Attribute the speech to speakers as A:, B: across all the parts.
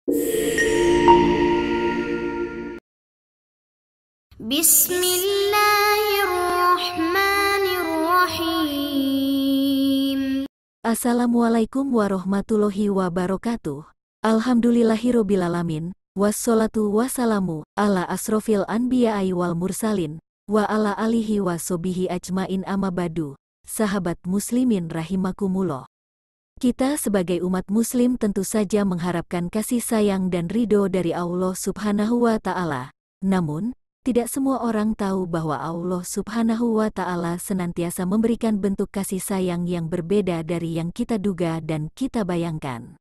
A: Bismillahirrahmanirrahim.
B: Assalamualaikum warahmatullahi wabarakatuh. Alhamdulillahirobbilalamin. Wassalatu wassalamu ala asrofil anbiya'i wal mursalin wa ala alihi wa sobihi ajmain amma badu. Sahabat muslimin rahimakumullah. Kita sebagai umat muslim tentu saja mengharapkan kasih sayang dan ridho dari Allah subhanahu wa ta'ala. Namun, tidak semua orang tahu bahwa Allah subhanahu wa ta'ala senantiasa memberikan bentuk kasih sayang yang berbeda dari yang kita duga dan kita bayangkan.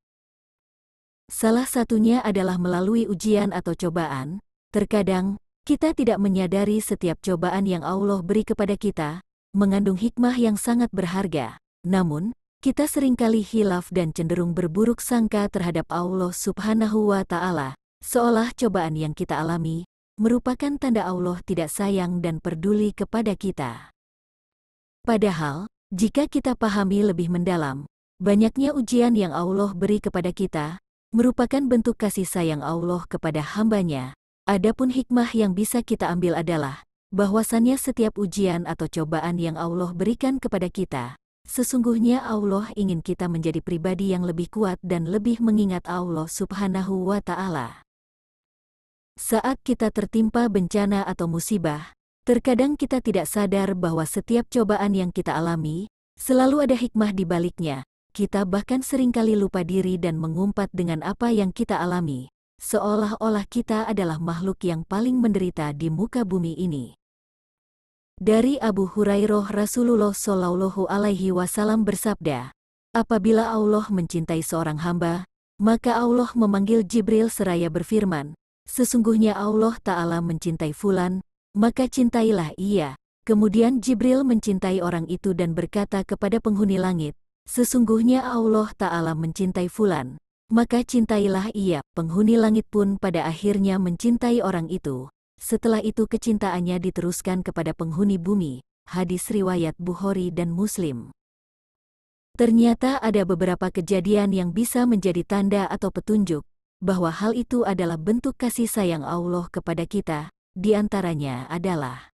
B: Salah satunya adalah melalui ujian atau cobaan. Terkadang, kita tidak menyadari setiap cobaan yang Allah beri kepada kita mengandung hikmah yang sangat berharga. Namun, kita seringkali khilaf dan cenderung berburuk sangka terhadap Allah subhanahu wa ta'ala, seolah cobaan yang kita alami merupakan tanda Allah tidak sayang dan peduli kepada kita. Padahal, jika kita pahami lebih mendalam, banyaknya ujian yang Allah beri kepada kita merupakan bentuk kasih sayang Allah kepada hamba-Nya. Adapun hikmah yang bisa kita ambil adalah bahwasannya setiap ujian atau cobaan yang Allah berikan kepada kita, sesungguhnya Allah ingin kita menjadi pribadi yang lebih kuat dan lebih mengingat Allah subhanahu wa ta'ala. Saat kita tertimpa bencana atau musibah, terkadang kita tidak sadar bahwa setiap cobaan yang kita alami selalu ada hikmah di baliknya. Kita bahkan seringkali lupa diri dan mengumpat dengan apa yang kita alami, seolah-olah kita adalah makhluk yang paling menderita di muka bumi ini. Dari Abu Hurairah, Rasulullah Shallallahu Alaihi Wasallam bersabda, apabila Allah mencintai seorang hamba, maka Allah memanggil Jibril seraya berfirman, sesungguhnya Allah Ta'ala mencintai fulan, maka cintailah ia. Kemudian Jibril mencintai orang itu dan berkata kepada penghuni langit, sesungguhnya Allah Ta'ala mencintai fulan, maka cintailah ia. Penghuni langit pun pada akhirnya mencintai orang itu. Setelah itu kecintaannya diteruskan kepada penghuni bumi. Hadis riwayat Bukhari dan Muslim. Ternyata ada beberapa kejadian yang bisa menjadi tanda atau petunjuk bahwa hal itu adalah bentuk kasih sayang Allah kepada kita. Di antaranya adalah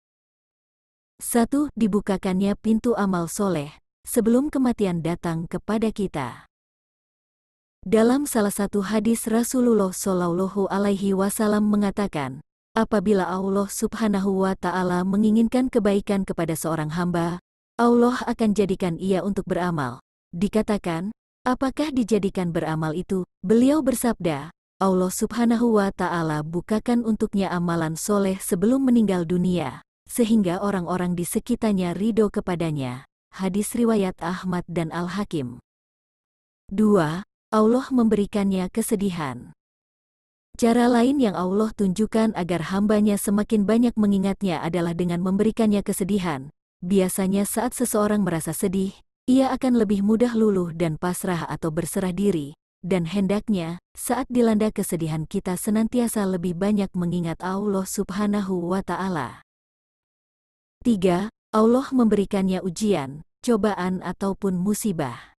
B: 1. Dibukakannya pintu amal soleh sebelum kematian datang kepada kita. Dalam salah satu hadis Rasulullah Shallallahu Alaihi Wasallam mengatakan, apabila Allah subhanahu wa ta'ala menginginkan kebaikan kepada seorang hamba, Allah akan jadikan ia untuk beramal. Dikatakan, apakah dijadikan beramal itu? Beliau bersabda, Allah subhanahu wa ta'ala bukakan untuknya amalan soleh sebelum meninggal dunia, sehingga orang-orang di sekitarnya ridho kepadanya. Hadis riwayat Ahmad dan Al-Hakim. 2. Allah memberikannya kesedihan. Cara lain yang Allah tunjukkan agar hamba-Nya semakin banyak mengingatnya adalah dengan memberikannya kesedihan. Biasanya saat seseorang merasa sedih, ia akan lebih mudah luluh dan pasrah atau berserah diri. Dan hendaknya, saat dilanda kesedihan kita senantiasa lebih banyak mengingat Allah subhanahu wa ta'ala. 3. Allah memberikannya ujian, cobaan ataupun musibah.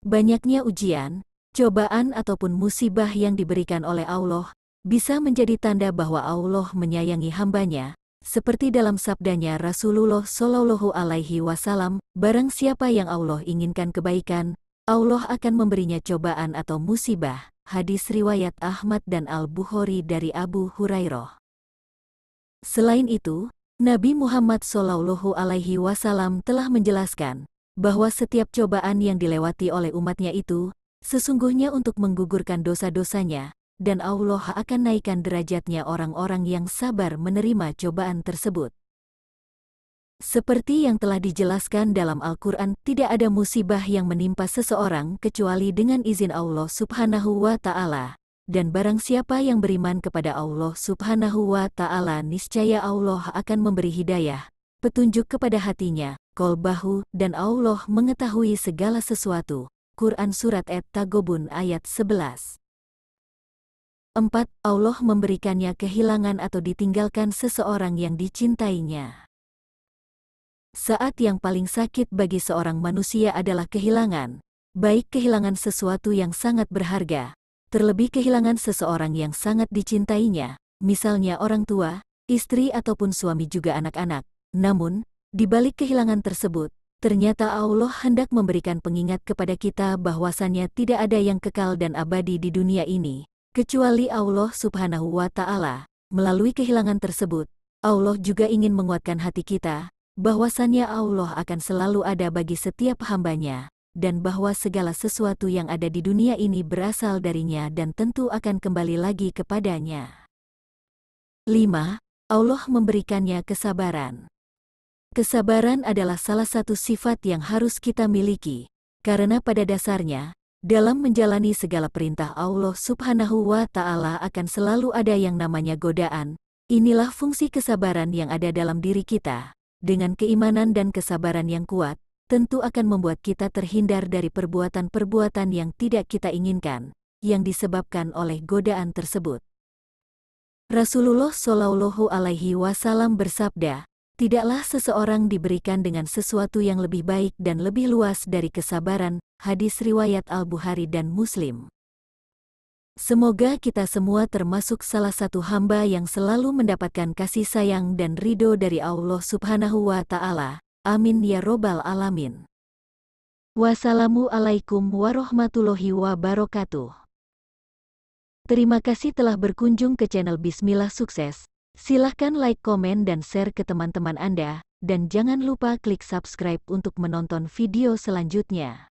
B: Banyaknya ujian, cobaan ataupun musibah yang diberikan oleh Allah bisa menjadi tanda bahwa Allah menyayangi hamba-Nya, seperti dalam sabdanya Rasulullah Shallallahu Alaihi Wasallam, barang siapa yang Allah inginkan kebaikan, Allah akan memberinya cobaan atau musibah. Hadis riwayat Ahmad dan Al-Bukhari dari Abu Hurairah. Selain itu, Nabi Muhammad Shallallahu Alaihi Wasallam telah menjelaskan bahwa setiap cobaan yang dilewati oleh umatnya itu sesungguhnya untuk menggugurkan dosa-dosanya, dan Allah akan naikkan derajatnya orang-orang yang sabar menerima cobaan tersebut. Seperti yang telah dijelaskan dalam Al-Quran, tidak ada musibah yang menimpa seseorang kecuali dengan izin Allah subhanahu wa ta'ala, dan barang siapa yang beriman kepada Allah subhanahu wa ta'ala niscaya Allah akan memberi hidayah, petunjuk kepada hatinya, qalbahu, dan Allah mengetahui segala sesuatu. Quran Surat At-Taghabun ayat 11. 4. Allah memberikannya kehilangan atau ditinggalkan seseorang yang dicintainya. Saat yang paling sakit bagi seorang manusia adalah kehilangan, baik kehilangan sesuatu yang sangat berharga, terlebih kehilangan seseorang yang sangat dicintainya, misalnya orang tua, istri ataupun suami juga anak-anak. Namun, di balik kehilangan tersebut, ternyata Allah hendak memberikan pengingat kepada kita bahwasannya tidak ada yang kekal dan abadi di dunia ini, kecuali Allah Subhanahu wa Ta'ala. Melalui kehilangan tersebut, Allah juga ingin menguatkan hati kita, bahwasannya Allah akan selalu ada bagi setiap hambanya, dan bahwa segala sesuatu yang ada di dunia ini berasal darinya dan tentu akan kembali lagi kepadanya. 5. Allah memberikannya kesabaran. Kesabaran adalah salah satu sifat yang harus kita miliki, karena pada dasarnya, dalam menjalani segala perintah Allah Subhanahu wa Ta'ala akan selalu ada yang namanya godaan. Inilah fungsi kesabaran yang ada dalam diri kita. Dengan keimanan dan kesabaran yang kuat, tentu akan membuat kita terhindar dari perbuatan-perbuatan yang tidak kita inginkan, yang disebabkan oleh godaan tersebut. Rasulullah Shallallahu Alaihi Wasallam bersabda, tidaklah seseorang diberikan dengan sesuatu yang lebih baik dan lebih luas dari kesabaran. Hadis riwayat Al-Bukhari dan Muslim. Semoga kita semua termasuk salah satu hamba yang selalu mendapatkan kasih sayang dan ridho dari Allah Subhanahu wa Ta'ala. Amin ya Robbal Alamin. Wassalamualaikum warahmatullahi wabarakatuh. Terima kasih telah berkunjung ke channel Bismillah Sukses. Silahkan like, komen, dan share ke teman-teman Anda. Dan jangan lupa klik subscribe untuk menonton video selanjutnya.